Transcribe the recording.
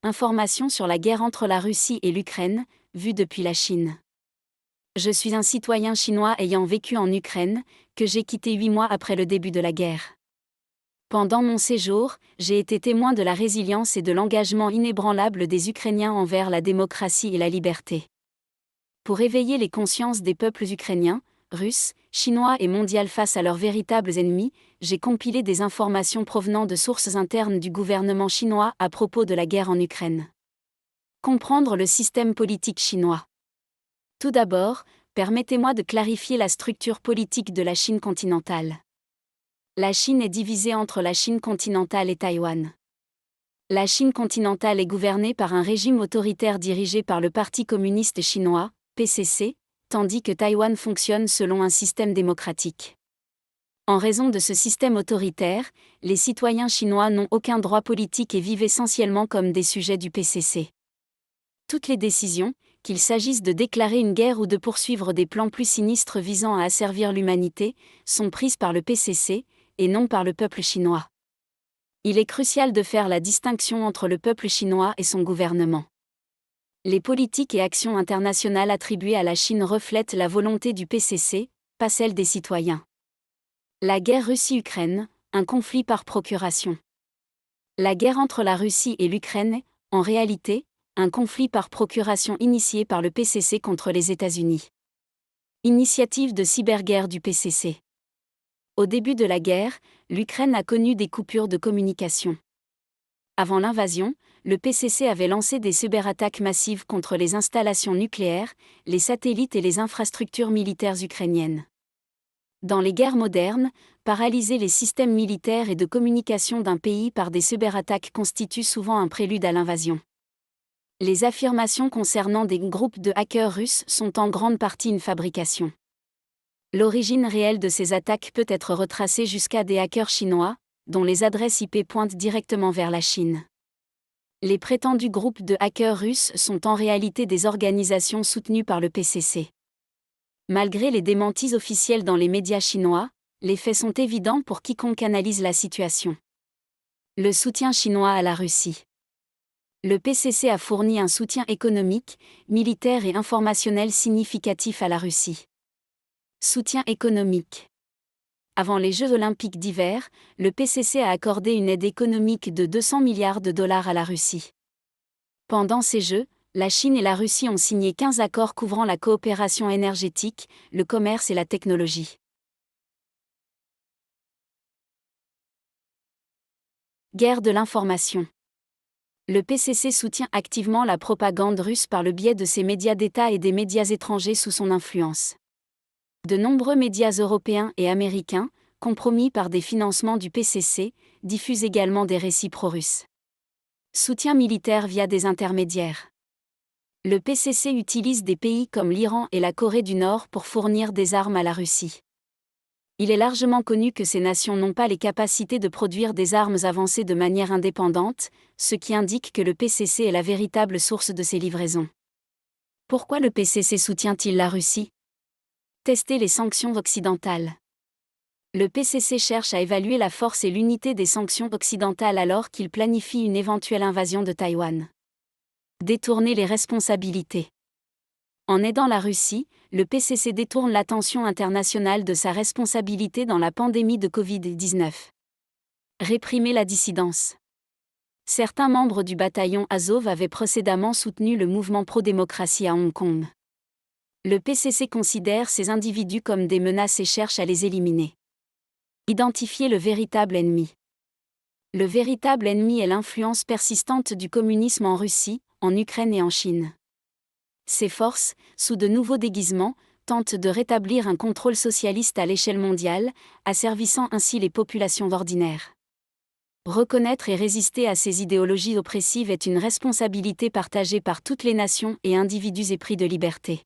Informations sur la guerre entre la Russie et l'Ukraine, vue depuis la Chine. Je suis un citoyen chinois ayant vécu en Ukraine, que j'ai quitté 8 mois après le début de la guerre. Pendant mon séjour, j'ai été témoin de la résilience et de l'engagement inébranlable des Ukrainiens envers la démocratie et la liberté. Pour éveiller les consciences des peuples ukrainiens, russes, chinois et mondiaux face à leurs véritables ennemis, j'ai compilé des informations provenant de sources internes du gouvernement chinois à propos de la guerre en Ukraine. Comprendre le système politique chinois. Tout d'abord, permettez-moi de clarifier la structure politique de la Chine continentale. La Chine est divisée entre la Chine continentale et Taïwan. La Chine continentale est gouvernée par un régime autoritaire dirigé par le Parti communiste chinois, PCC, tandis que Taïwan fonctionne selon un système démocratique. En raison de ce système autoritaire, les citoyens chinois n'ont aucun droit politique et vivent essentiellement comme des sujets du PCC. Toutes les décisions, qu'il s'agisse de déclarer une guerre ou de poursuivre des plans plus sinistres visant à asservir l'humanité, sont prises par le PCC, et non par le peuple chinois. Il est crucial de faire la distinction entre le peuple chinois et son gouvernement. Les politiques et actions internationales attribuées à la Chine reflètent la volonté du PCC, pas celle des citoyens. La guerre Russie-Ukraine, un conflit par procuration. La guerre entre la Russie et l'Ukraine est, en réalité, un conflit par procuration initié par le PCC contre les États-Unis. Initiative de cyberguerre du PCC. Au début de la guerre, l'Ukraine a connu des coupures de communication. Avant l'invasion, le PCC avait lancé des cyberattaques massives contre les installations nucléaires, les satellites et les infrastructures militaires ukrainiennes. Dans les guerres modernes, paralyser les systèmes militaires et de communication d'un pays par des cyberattaques constitue souvent un prélude à l'invasion. Les affirmations concernant des groupes de hackers russes sont en grande partie une fabrication. L'origine réelle de ces attaques peut être retracée jusqu'à des hackers chinois, dont les adresses IP pointent directement vers la Chine. Les prétendus groupes de hackers russes sont en réalité des organisations soutenues par le PCC. Malgré les démentis officiels dans les médias chinois, les faits sont évidents pour quiconque analyse la situation. Le soutien chinois à la Russie. Le PCC a fourni un soutien économique, militaire et informationnel significatif à la Russie. Soutien économique. Avant les Jeux olympiques d'hiver, le PCC a accordé une aide économique de 200 milliards de dollars à la Russie. Pendant ces Jeux, la Chine et la Russie ont signé 15 accords couvrant la coopération énergétique, le commerce et la technologie. Guerre de l'information. Le PCC soutient activement la propagande russe par le biais de ses médias d'État et des médias étrangers sous son influence. De nombreux médias européens et américains, compromis par des financements du PCC, diffusent également des récits pro-russes. Soutien militaire via des intermédiaires. Le PCC utilise des pays comme l'Iran et la Corée du Nord pour fournir des armes à la Russie. Il est largement connu que ces nations n'ont pas les capacités de produire des armes avancées de manière indépendante, ce qui indique que le PCC est la véritable source de ces livraisons. Pourquoi le PCC soutient-il la Russie ? Tester les sanctions occidentales. Le PCC cherche à évaluer la force et l'unité des sanctions occidentales alors qu'il planifie une éventuelle invasion de Taïwan. Détourner les responsabilités. En aidant la Russie, le PCC détourne l'attention internationale de sa responsabilité dans la pandémie de Covid-19. Réprimer la dissidence. Certains membres du bataillon Azov avaient précédemment soutenu le mouvement pro-démocratie à Hong Kong. Le PCC considère ces individus comme des menaces et cherche à les éliminer. Identifier le véritable ennemi. Le véritable ennemi est l'influence persistante du communisme en Russie, en Ukraine et en Chine. Ces forces, sous de nouveaux déguisements, tentent de rétablir un contrôle socialiste à l'échelle mondiale, asservissant ainsi les populations ordinaires. Reconnaître et résister à ces idéologies oppressives est une responsabilité partagée par toutes les nations et individus épris de liberté.